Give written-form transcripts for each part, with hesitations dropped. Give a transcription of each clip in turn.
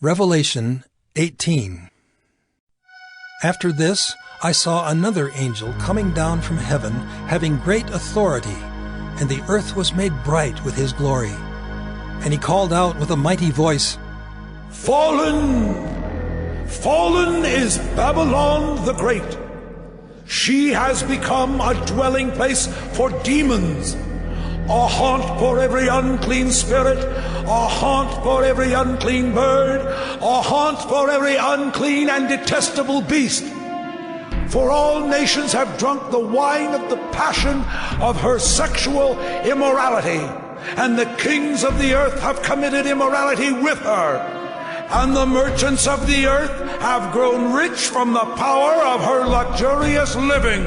Revelation 18. After this, I saw another angel coming down from heaven, having great authority, and the earth was made bright with his glory. And he called out with a mighty voice, Fallen! Fallen is Babylon the Great. She has become a dwelling place for demons, a haunt for every unclean spirit, a haunt for every unclean bird, a haunt for every unclean and detestable beast. For all nations have drunk the wine of the passion of her sexual immorality, and the kings of the earth have committed immorality with her, and the merchants of the earth have grown rich from the power of her luxurious living.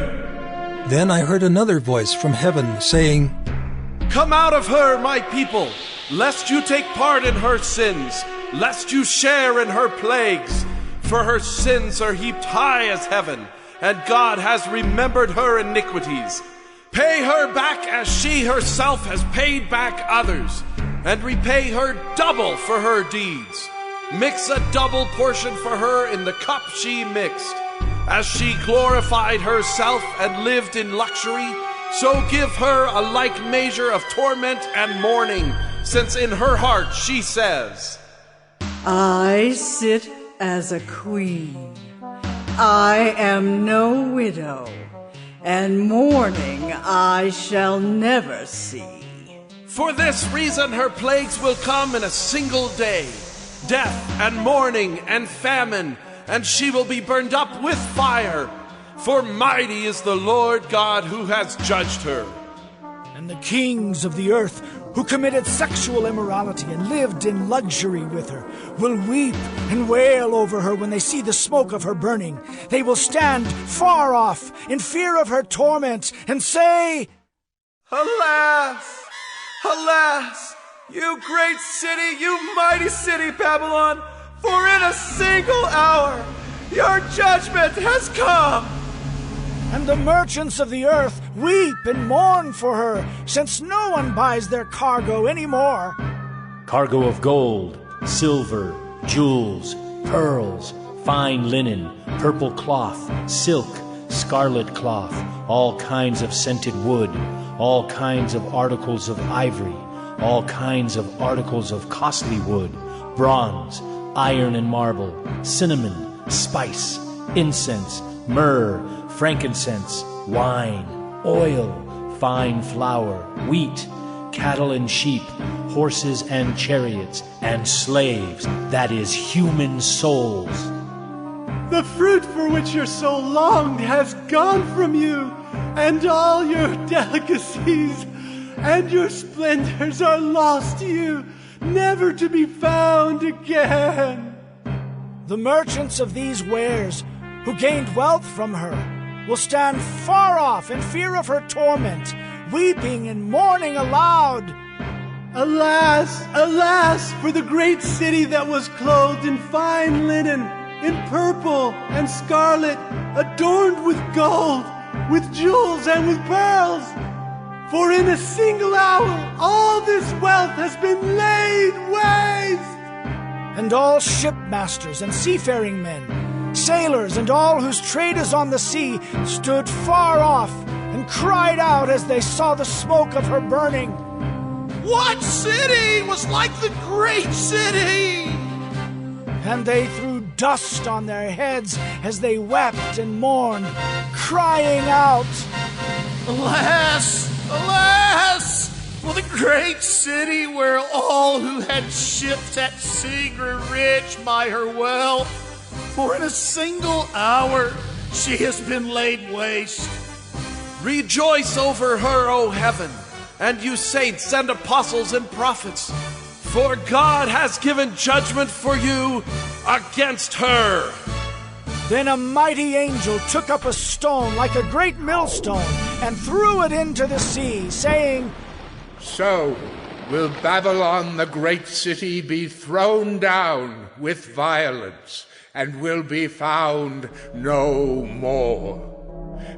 Then I heard another voice from heaven saying, Come out of her, my people, lest you take part in her sins, lest you share in her plagues. For her sins are heaped high as heaven, and God has remembered her iniquities. Pay her back as she herself has paid back others, and repay her double for her deeds. Mix a double portion for her in the cup she mixed. As she glorified herself and lived in luxury, so give her a like measure of torment and mourning, since in her heart she says, I sit as a queen. I am no widow, and mourning I shall never see. For this reason her plagues will come in a single day, death and mourning and famine, and she will be burned up with fire. For mighty is the Lord God who has judged her. And the kings of the earth who committed sexual immorality and lived in luxury with her will weep and wail over her when they see the smoke of her burning. They will stand far off in fear of her torment and say, Alas! Alas! You great city, you mighty city, Babylon! For in a single hour your judgment has come! And the merchants of the earth weep and mourn for her, since no one buys their cargo anymore. Cargo of gold, silver, jewels, pearls, fine linen, purple cloth, silk, scarlet cloth, all kinds of scented wood, all kinds of articles of ivory, all kinds of articles of costly wood, bronze, iron and marble, cinnamon, spice, incense, myrrh, frankincense, wine, oil, fine flour, wheat, cattle and sheep, horses and chariots, and slaves, that is, human souls. The fruit for which your soul longed has gone from you, and all your delicacies and your splendors are lost to you, never to be found again. The merchants of these wares, who gained wealth from her, will stand far off in fear of her torment, weeping and mourning aloud. Alas, alas, for the great city that was clothed in fine linen, in purple and scarlet, adorned with gold, with jewels and with pearls. For in a single hour all this wealth has been laid waste. And all shipmasters and seafaring men, sailors and all whose trade is on the sea, stood far off and cried out as they saw the smoke of her burning. What city was like the great city? And they threw dust on their heads as they wept and mourned, crying out, Alas, alas, for the great city where all who had ships at sea grew rich by her wealth. For in a single hour she has been laid waste. Rejoice over her, O heaven, and you saints and apostles and prophets, for God has given judgment for you against her. Then a mighty angel took up a stone like a great millstone and threw it into the sea, saying, So will Babylon the great city be thrown down with violence, and will be found no more.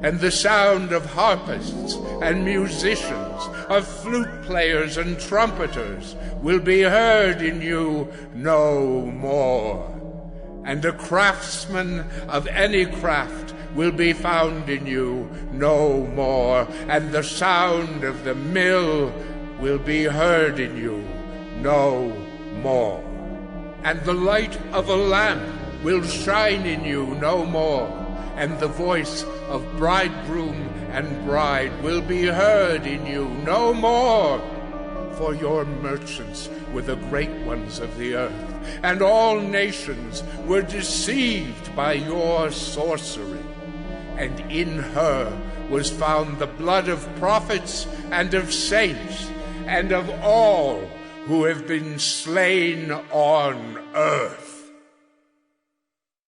and the sound of harpists and musicians, of flute players and trumpeters will be heard in you no more. And a craftsman of any craft will be found in you no more, and the sound of the mill will be heard in you no more. And the light of a lamp will shine in you no more, and the voice of bridegroom and bride will be heard in you no more. For your merchants were the great ones of the earth, and all nations were deceived by your sorcery. And in her was found the blood of prophets and of saints, and of all who have been slain on earth.